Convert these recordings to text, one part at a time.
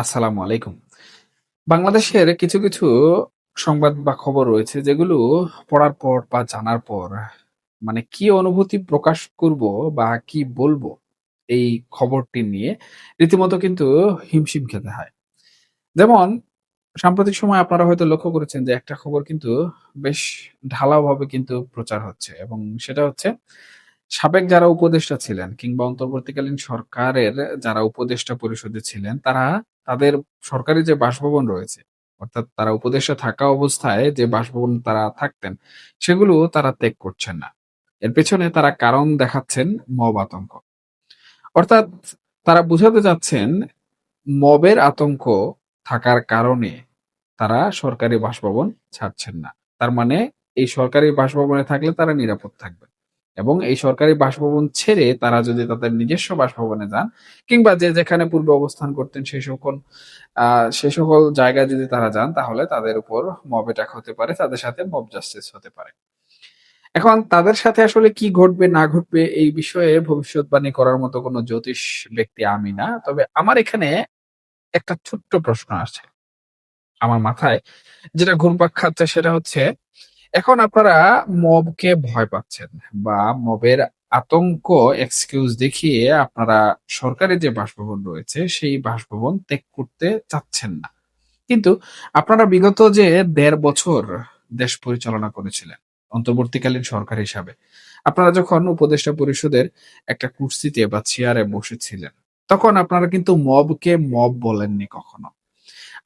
আসসালামু আলাইকুম। বাংলাদেশের কিছু সংবাদ বা খবর রয়েছে যেগুলো পড়ার পর বা জানার পর মানে কি অনুভূতি প্রকাশ করব বা কি বলবো এই খবরটি নিয়ে রীতিমতো কিন্তু হিমশিম খেতে হয়। যেমন সাম্প্রতিক সময়ে আপনারা হয়তো লক্ষ্য করেছেন যে একটা খবর কিন্তু বেশ ঢালাওভাবে কিন্তু প্রচার হচ্ছে এবং সেটা হচ্ছে সাবেক যারা উপদেষ্টা ছিলেন কিংবা অন্তর্বর্তীকালীন সরকারের যারা উপদেষ্টা পরিষদে ছিলেন, তারা তাদের সরকারি যে বাসভবন রয়েছে, অর্থাৎ তারা উপদেষ্টা থাকা অবস্থায় যে বাসভবন তারা থাকতেন, সেগুলো তারা ত্যাগ করছেন না। এর পেছনে তারা কারণ দেখাচ্ছেন মব আতঙ্ক। অর্থাৎ তারা বুঝাতে চাচ্ছেন মবের আতঙ্ক থাকার কারণে তারা সরকারি বাসভবন ছাড়ছেন না। তার মানে এই সরকারি বাসভবনে থাকলে তারা নিরাপদ থাকবে। এবং এই সরকারি বাসভবন ছেড়ে তারা যদি তাদের নিজস্ব বাসভবনে যান কিংবা যে যেখানে পূর্বে অবস্থান করতেন সে সকল জায়গায় যদি তারা যান তাহলে তাদের উপর মব অ্যাটাক হতে পারে, তাদের সাথে মব জাস্টিস হতে পারে। এখন তাদের সাথে আসলে কি ঘটবে না ঘটবে এই বিষয়ে ভবিষ্যৎবাণী করার মতো কোনো জ্যোতিষ ব্যক্তি আমি না। তবে আমার এখানে একটা ছোট্ট প্রশ্ন আসছে আমার মাথায়, যেটা ঘুরপাক খাচ্ছে সেটা হচ্ছে, এখন আপনারা মবকে ভয় পাচ্ছেন বা মবের আতঙ্ক এক্সকিউজ দেখিয়ে আপনারা সরকারি যে বাসভবন রয়েছে সেই বাসভবন ত্যাগ করতে চাচ্ছেন না। কিন্তু আপনারা বিগত যে ১.৫ বছর দেশ পরিচালনা করেছিলেন অন্তর্বর্তীকালীন সরকার হিসাবে, আপনারা যখন উপদেষ্টা পরিষদের একটা কুর্সিতে বা চেয়ারে বসেছিলেন, তখন আপনারা কিন্তু মবকে মব বলেননি কখনো।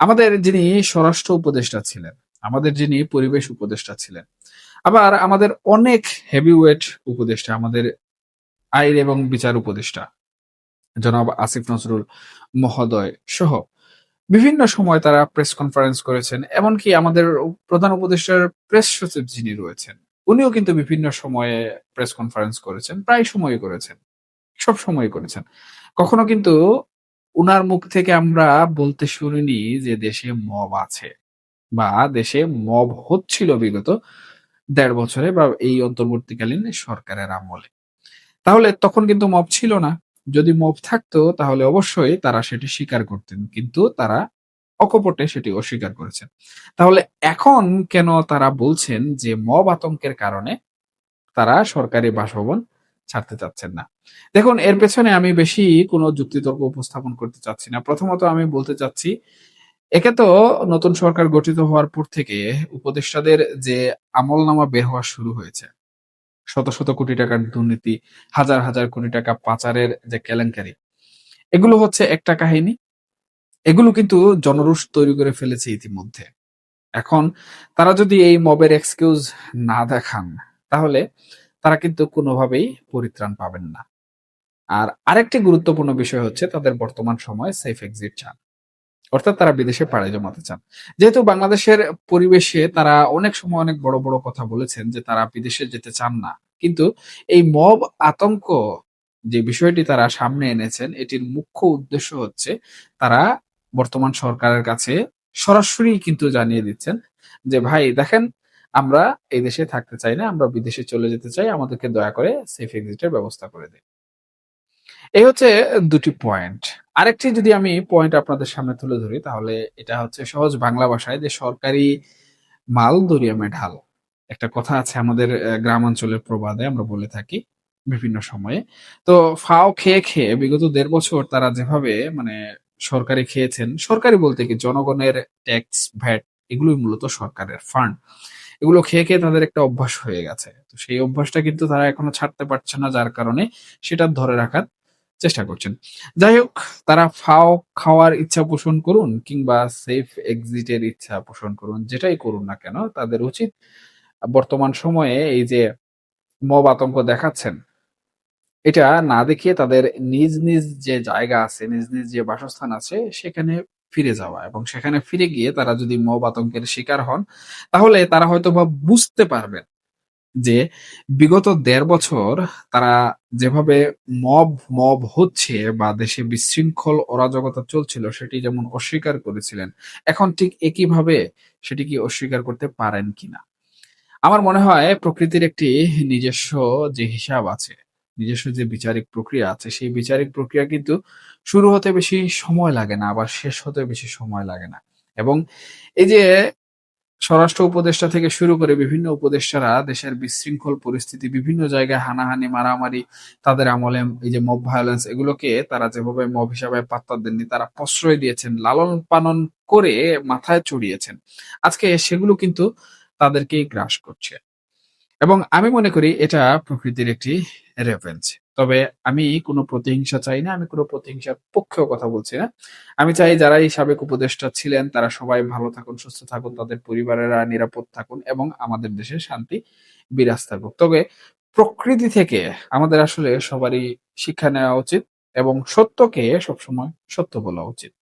আমাদের যিনি স্বরাষ্ট্র উপদেষ্টা ছিলেন, আমাদের যিনি পরিবেশ উপদেষ্টা ছিলেন, আবার আমাদের অনেক হেভিওয়েট উপদেষ্টা, আমাদের আইন এবং বিচার উপদেষ্টা জনাব আসিফ নজরুল মহোদয় সহ বিভিন্ন সময় তারা প্রেস কনফারেন্স করেছেন। এমনকি আমাদের প্রধান উপদেষ্টার প্রেস সচিব যিনি রয়েছেন, উনিও কিন্তু বিভিন্ন সময়ে প্রেস কনফারেন্স করেছেন। প্রায় সময়ই করেছেন। সবসময়ই করেছেন। কখনো কিন্তু উনার মুখ থেকে আমরা বলতে শুনিনি যে দেশে মব আছে বা দেশে মব হচ্ছিল বিগত ১.৫ বছরে বা এই অন্তর্বর্তীকালীন সরকারের আমলে। তাহলে তখন কিন্তু মব ছিল না। যদি মব থাকতো তাহলে অবশ্যই তারা সেটি স্বীকার করতেন। কিন্তু তারা অকপটে সেটি অস্বীকার করেছেন। তাহলে এখন কেন তারা বলছেন যে মব আতঙ্কের কারণে তারা সরকারি বাসভবন ছাড়তে চাচ্ছেন না? দেখুন, এর পেছনে আমি বেশি কোনো যুক্তিতর্ক উপস্থাপন করতে চাচ্ছি না। প্রথমত আমি বলতে চাচ্ছি, একে তো নতুন সরকার গঠিত হওয়ার পর থেকে উপদেষ্টাদের যে আমলনামা বের হওয়া শুরু হয়েছে, শত কোটি টাকার দুর্নীতি, হাজার কোটি টাকা পাচারের যে কেলেঙ্কারি, এগুলো হচ্ছে একটা কাহিনী। এগুলো কিন্তু জনরোষ তৈরি করে ফেলেছে ইতিমধ্যে। এখন তারা যদি এই মবের এক্সকিউজ না দেখান, তাহলে তারা কিন্তু কোনোভাবেই পরিত্রাণ পাবেন না। আর আরেকটি গুরুত্বপূর্ণ বিষয় হচ্ছে তাদের বর্তমান সময়ে সেফ এক্সিট চান। অর্থাৎ তারা বিদেশে পাড়ি জমাতে চান। যেহেতু বাংলাদেশের পরিবেশে তারা অনেক সময় অনেক বড় কথা বলেছেন যে তারা বিদেশে যেতে চান না। কিন্তু এই মব আতঙ্ক যে বিষয়টি তারা সামনে এনেছেন, এটির মুখ্য উদ্দেশ্য হচ্ছে তারা বর্তমান সরকারের কাছে সরাসরি কিন্তু জানিয়ে দিচ্ছেন যে, "ভাই দেখেন, আমরা এই দেশে থাকতে চাই না। আমরা বিদেশে চলে যেতে চাই। আমাদেরকে দয়া করে সেফ এক্সিট এর ব্যবস্থা করে দিন।" এই হচ্ছে ২ টি পয়েন্ট। আরেকটি যদি আমি পয়েন্ট আপনাদের সামনে তুলে ধরি তাহলে এটা হচ্ছে সহজ বাংলা ভাষায় যে সরকারি মাল দরিয়ামে ঢাল। একটা কথা আছে আমাদের গ্রামাঞ্চলের প্রবাদে আমরা বলে থাকি বিভিন্ন সময়ে। তো ফাও খেয়ে বিগত ১.৫ বছর তারা যেভাবে মানে সরকারি খেয়েছেন, সরকারি বলতে কি জনগণের ট্যাক্স, ভ্যাট এগুলোই মূলত সরকারের ফান্ড। এগুলো খেয়ে তাদের একটা অভ্যাস হয়ে গেছে। তো সেই অভ্যাসটা কিন্তু তারা এখনো ছাড়তে পারছে না, যার কারণে সেটা ধরে রাখার চেষ্টা করছেন। যাই হোক, তারা ফাও খাওয়ার ইচ্ছা পোষণ করুন কিংবা সেফ এক্সিট এর ইচ্ছা পোষণ করুন, যেটাই করুন না কেন তাদের উচিত বর্তমান সময়ে এই যে মব আতঙ্ক দেখাচ্ছেন, এটা না দেখিয়ে তাদের নিজ যে জায়গা আছে, নিজ যে বাসস্থান আছে সেখানে ফিরে যাওয়া এবং সেখানে ফিরে গিয়ে তারা যদি মব আতঙ্কের শিকার হন, তাহলে তারা হয়তোবা বুঝতে পারবেন যে বিগত ১.৫ বছর তারা যেভাবে মব হচ্ছে বা দেশে বিশৃঙ্খল অরাজকতা চলছিল সেটি যেমন অস্বীকার করেছিলেন, এখন ঠিক একইভাবে সেটি কি অস্বীকার করতে পারেন কিনা? আমার মনে হয় প্রকৃতির একটি নিজস্ব যে হিসাব আছে, নিজস্ব যে বিচারিক প্রক্রিয়া আছে, সেই বিচারিক প্রক্রিয়া কিন্তু শুরু হতে বেশি সময় লাগে না, আবার শেষ হতে বেশি সময় লাগে না। এবং এই যে স্বরাষ্ট্র উপদেষ্টা থেকে শুরু করে বিভিন্ন উপদেষ্টারা দেশের বিশৃঙ্খল পরিস্থিতি, বিভিন্ন জায়গায় হানাহানি, মারামারি, তাদের আমলে এই যে মব ভায়োলেন্স এগুলোকে তারা যেভাবে মব হিসাবে পাত্তা দেননি, তারা প্রশ্রয় দিয়েছেন, লালন-পালন করে মাথায় চড়িয়েছেন। আজকে সেগুলো কিন্তু তাদেরকেই গ্রাস করছে। এবং আমি মনে করি এটা প্রকৃতির একটি রেভেঞ্জ। তবে আমি কোন প্রতিহিংসা চাই না। আমি কোন প্রতিহিংসার পক্ষেও কথা বলছি না। আমি চাই যারা এই সাবেক উপদেষ্টা ছিলেন তারা সবাই ভালো থাকুন, সুস্থ থাকুন, তাদের পরিবারেরা নিরাপদ থাকুন এবং আমাদের দেশে শান্তি বিরাজ থাকুক। তবে প্রকৃতি থেকে আমাদের আসলে সবারই শিক্ষা নেওয়া উচিত এবং সত্যকে সবসময় সত্য বলা উচিত।